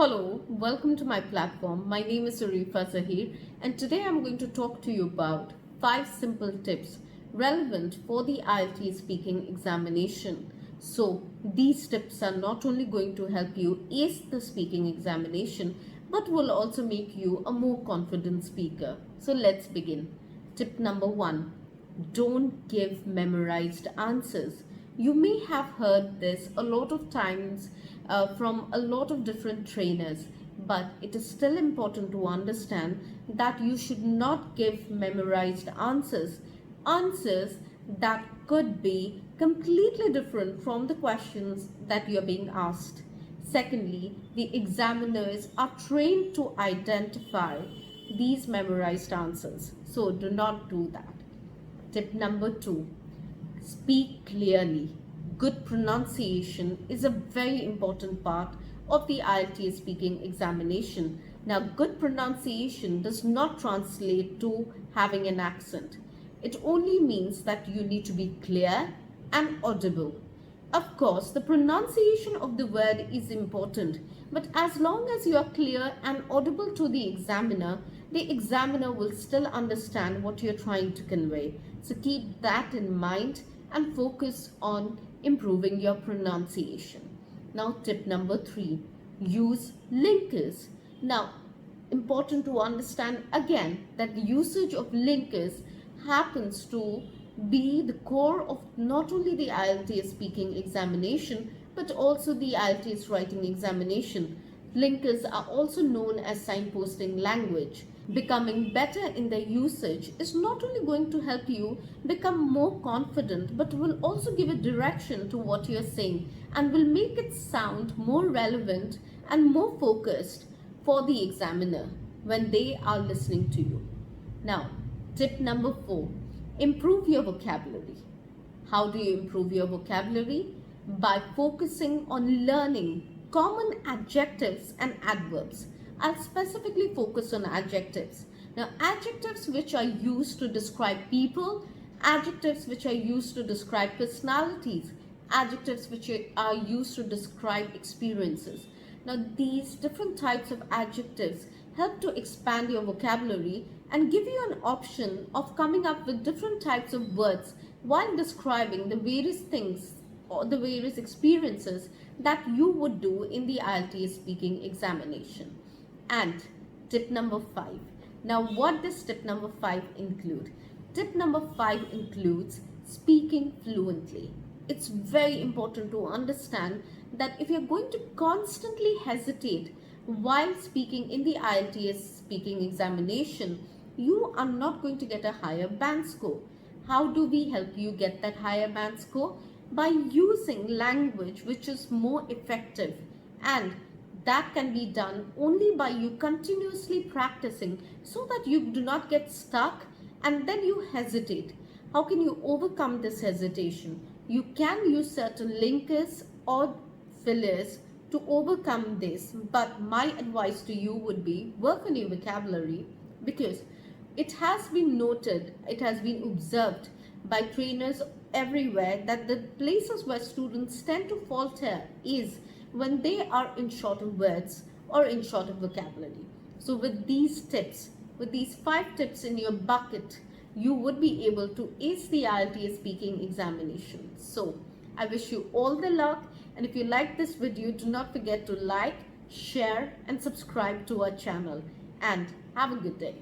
Hello, welcome to my platform. My name is Arifa Zahir, and today I'm going to talk to you about 5 simple tips relevant for the IELTS speaking examination. So, these tips are not only going to help you ace the speaking examination, but will also make you a more confident speaker. So, let's begin. Tip number 1: don't give memorized answers. You may have heard this a lot of times from a lot of different trainers, but it is still important to understand that you should not give memorized answers. Answers that could be completely different from the questions that you are being asked. Secondly, the examiners are trained to identify these memorized answers, so do not do that. Tip number 2: speak clearly. Good pronunciation is a very important part of the IELTS speaking examination. Now, good pronunciation does not translate to having an accent. It only means that you need to be clear and audible. Of course, the pronunciation of the word is important, but as long as you are clear and audible to the examiner will still understand what you're trying to convey. So keep that in mind and focus on improving your pronunciation. Now, tip number 3: use linkers. Now, important to understand again that the usage of linkers happens to be the core of not only the IELTS speaking examination but also the IELTS writing examination. Linkers are also known as signposting language. Becoming better in their usage is not only going to help you become more confident but will also give a direction to what you're saying and will make it sound more relevant and more focused for the examiner when they are listening to you. Now, tip number 4: improve your vocabulary. How do you improve your vocabulary? By focusing on learning common adjectives and adverbs. I'll specifically focus on adjectives. Now, adjectives which are used to describe people, adjectives which are used to describe personalities, adjectives which are used to describe experiences. Now, these different types of adjectives help to expand your vocabulary and give you an option of coming up with different types of words while describing the various things or the various experiences that you would do in the IELTS speaking examination. And tip number 5. Now, what does tip number 5 include? Tip number 5 includes speaking fluently. It's very important to understand that if you're going to constantly hesitate while speaking in the IELTS speaking examination, you are not going to get a higher band score. How do we help you get that higher band score? By using language which is more effective, and that can be done only by you continuously practicing so that you do not get stuck and then you hesitate. How can you overcome this hesitation? You can use certain linkers or fillers to overcome this, but my advice to you would be work on your vocabulary, because it has been noted, it has been observed by trainers everywhere that the places where students tend to falter is when they are in short of words or in short of vocabulary. So with these tips, with these 5 tips in your bucket, you would be able to ace the IELTS speaking examination. So I wish you all the luck, and if you like this video, do not forget to like, share and subscribe to our channel, and have a good day.